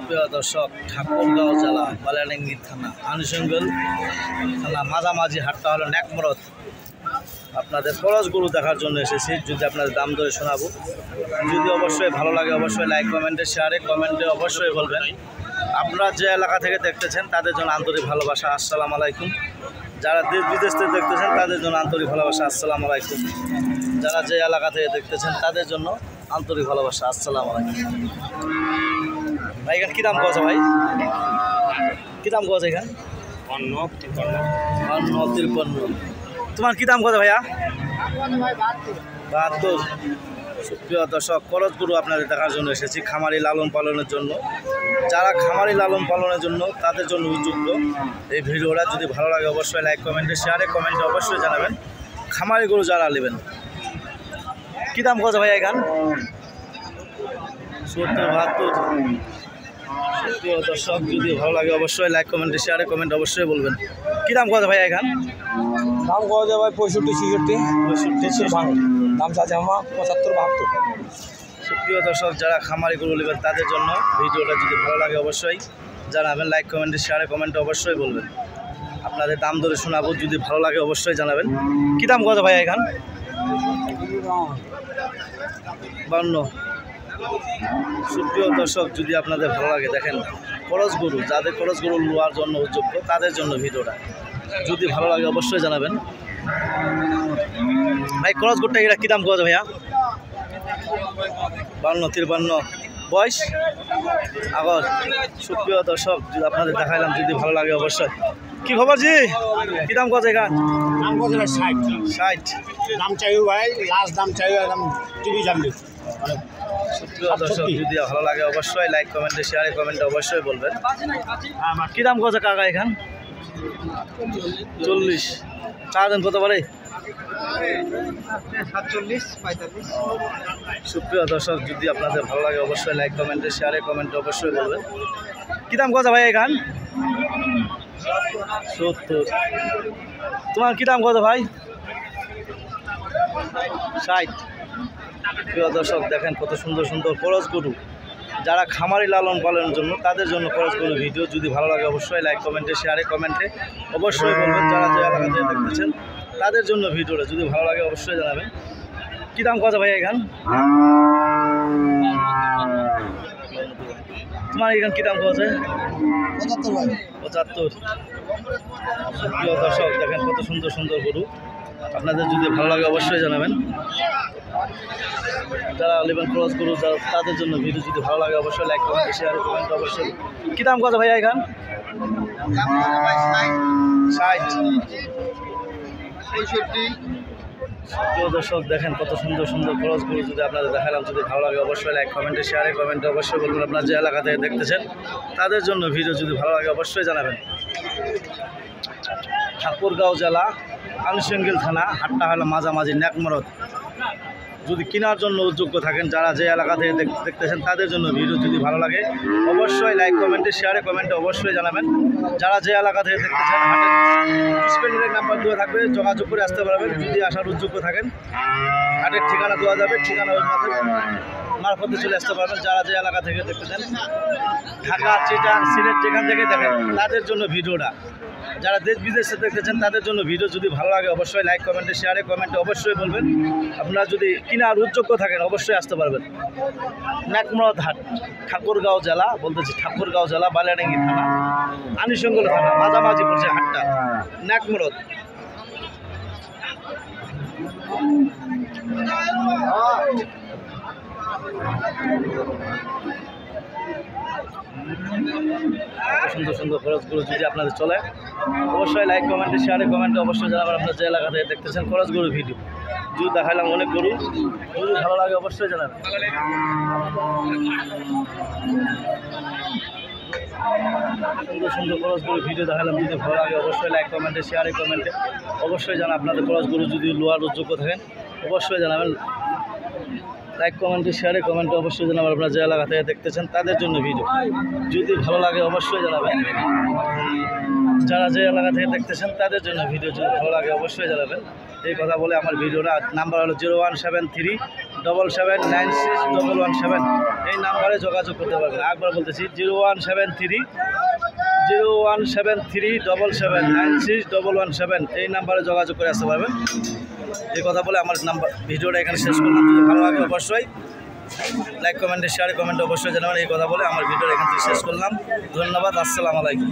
সুপ্রিয় দর্শক, ঠাকুরগাঁও জেলা বালিয়াডাঙ্গি থানা আনুষঙ্গল থানা মাঝামাঝি হাটটা হলো নেকমরদ। আপনাদের খরচ গরু দেখার জন্য এসেছি। যদি আপনাদের দাম দরে শোনাবো, যদি অবশ্যই ভালো লাগে অবশ্যই লাইক কমেন্টে শেয়ারে কমেন্টে অবশ্যই বলবেন। আপনারা যে এলাকা থেকে দেখতেছেন তাদের জন্য আন্তরিক ভালোবাসা, আসসালামু আলাইকুম। যারা দেশ বিদেশ থেকে দেখতেছেন তাদের জন্য আন্তরিক ভালোবাসা, আসসালামু আলাইকুম। যারা যে এলাকা থেকে দেখতেছেন তাদের জন্য আন্তরিক ভালোবাসা, আসসালামু আলাইকুম। ভাই এখানে কী দাম কছে ভাই? কী দাম কছে এখানে? 53। তোমার কী দাম কছে ভাইয়া? 72। সুপ্রিয় দর্শক, খরচ গরু আপনাদের দেখার জন্য এসেছি, খামারি লালন পালনের জন্য। যারা খামারি লালন পালনের জন্য তাদের জন্য উপযুক্ত এই ভিডিওটা। যদি ভালো লাগে অবশ্যই লাইক কমেন্টে শেয়ারে কমেন্টে অবশ্যই জানাবেন। খামারি গরু যারা নেবেন, কী দাম কছে ভাইয়া এখান? 70-72। সুপ্রিয় দর্শক, যদি ভালো লাগে অবশ্যই লাইক কমেন্টে শেয়ারে কমেন্ট অবশ্যই বলবেন। কী দাম কত ভাই এখান? দাম কত যায় ভাই? 65-66। দাম চাচ্ছে আমার 75-72। সুপ্রিয় দর্শক, যারা খামারি গরু নেবেন তাদের জন্য ভিডিওটা যদি ভালো লাগে অবশ্যই জানাবেন। লাইক কমেন্টে শেয়ারে কমেন্টে অবশ্যই বলবেন। আপনাদের দাম ধরে শোনাবো, যদি ভালো লাগে অবশ্যই জানাবেন। কী দাম কত ভাই এখান? 52। সুপ্রিয় দর্শক, যদি আপনাদের ভালো লাগে দেখেন, খরচ গরু যাদের খরচ গরু নেওয়ার জন্য উপযুক্ত তাদের জন্য ভিডিওটা। যদি ভালো লাগে অবশ্যই জানাবেন। ভাই খরচ গরুটা এটা কী দাম কত ভাইয়া? 52-53। বয়স আগর। সুপ্রিয় দর্শক, যদি আপনাদের দেখাইলাম, যদি ভালো লাগে অবশ্যই। কি খবর জি? কী দাম কত এখান? দাম কত ভাই? 60। দাম চাইও ভাই, লাস্ট দাম চাইও একদম 30 জানবে। সুপ্রিয় দর্শক, যদি ভালো লাগে অবশ্যই লাইক কমেন্টে শেয়ারে কমেন্টে অবশ্যই বলবেন। কী দাম কত কাকা এখান? 40। চার্জেন কত পারে? 47-45। সুপ্রিয় দর্শক, যদি আপনাদের ভালো লাগে অবশ্যই লাইক কমেন্টে শেয়ারে কমেন্টে অবশ্যই বলবেন। কী দাম কত ভাই এখান? 70। তোমার কী দাম কত ভাই? 60। প্রিয় দর্শক, দেখেন কত সুন্দর সুন্দর খরচ গরু। যারা খামারি লালন পালনের জন্য তাদের জন্য খরচ গরু ভিডিও। যদি ভালো লাগে অবশ্যই লাইক কমেন্টে শেয়ারে কমেন্টে অবশ্যই বলবেন। যারা যে এলাকা থেকে দেখতেছেন তাদের জন্য ভিডিওটা। যদি ভালো লাগে অবশ্যই জানাবেন। কী দাম কত ভাই এখান? তোমার এখান কী দাম কত? 75। সুপ্রিয় দর্শক, দেখেন কত সুন্দর সুন্দর গরু। আপনাদের যদি ভালো লাগে অবশ্যই জানাবেন। যারা নেবেন ক্রস গরু তাদের জন্য ভিডিও। যদি ভালো লাগে অবশ্যই লাইক কমেন্ট শেয়ার কমেন্ট অবশ্যই। কী দাম কত ভাইয়া এখান? 60। প্রিয় দর্শক, দেখেন কত সুন্দর সুন্দর ক্রস গরু। যদি আপনাদের দেখালাম, যদি ভালো লাগে অবশ্যই লাইক কমেন্টে শেয়ারে কমেন্টে অবশ্যই বলবেন। আপনার যে এলাকা থেকে দেখতেছেন তাদের জন্য ভিডিও। যদি ভালো লাগে অবশ্যই জানাবেন। ঠাকুরগাঁও জেলা আনুষঙ্গিল থানা, হাটটা হলো মাঝামাঝি নেকমরদ। যদি কেনার জন্য যোগ্য থাকেন, যারা যে এলাকা থেকে দেখতেছেন তাদের জন্য ভিডিও। যদি ভালো লাগে অবশ্যই লাইক কমেন্টে শেয়ারে কমেন্টে অবশ্যই জানাবেন। যারা যে এলাকা থেকে দেখতেছেন হাটের স্ক্রিনের নাম্বার দেওয়া থাকবে, যোগাযোগ করে আসতে পারবেন। যদি আসার যোগ্য থাকেন হাটের ঠিকানা দেওয়া যাবে, ঠিকানা মারফতে চলে আসতে পারবেন। যারা যে এলাকা থেকে দেখতেছেন, ঢাকা, চিটাং, সিলেট যেখান থেকে দেখেন তাদের জন্য ভিডিওটা। যারা দেশ বিদেশে দেখতেছেন তাদের জন্য ভিডিও। যদি ভালো লাগে অবশ্যই লাইক কমেন্টে শেয়ারে কমেন্টে অবশ্যই বলবেন। আপনারা যদি কেনার উদ্যোগ্য থাকেন অবশ্যই আসতে পারবেন। নেকমরদ হাট, ঠাকুরগাঁও জেলা, বলতেছি ঠাকুরগাঁও জেলা বালিয়াডাঙ্গি থানা আনুষঙ্গল থানা মাঝামাঝি পড়ছে হাটটা নেকমরদ। সুন্দর সুন্দর খরচগুলো যদি আপনাদের চলে অবশ্যই লাইক কমেন্টে শেয়ারে কমেন্টে অবশ্যই জানাবেন। আপনার যে এলাকা থেকে দেখতেছেন খরচগুলো ভিডিও। যদি দেখাইলাম অনেক গরু, যদি ভালো লাগে অবশ্যই জানাবেন। সুন্দর সুন্দর খরচগুলো ভিডিও দেখালাম। যদি ভালো লাগে অবশ্যই লাইক কমেন্টে শেয়ারে কমেন্টে অবশ্যই জানান। আপনাদের খরচগুলো যদি লোয়ার যোগ্য থাকেন অবশ্যই জানাবেন। লাইক কমেন্টে শেয়ারে কমেন্টে অবশ্যই জানাবেন। আপনারা যে এলাকা থেকে দেখতেছেন তাদের জন্য ভিডিও। যদি ভালো লাগে অবশ্যই জানাবেন। যারা যে এলাকা থেকে দেখতেছেন তাদের জন্য ভিডিও। যদি ভালো লাগে অবশ্যই জানাবেন। এই কথা বলে আমার ভিডিওটা নাম্বার হলো 0173 77961117 এই নাম্বারে যোগাযোগ করতে পারবেন। একবার বলতেছি 0173 এই নাম্বারে যোগাযোগ করে আসতে পারবেন। এই কথা বলে আমার ভিডিওটা এখানে শেষ করলাম। যদি ভালো লাগে অবশ্যই লাইক কমেন্টে শেয়ার কমেন্টে অবশ্যই জানাবেন। এই কথা বলে আমার ভিডিওটা এখান থেকে শেষ করলাম। ধন্যবাদ। আসসালামু আলাইকুম।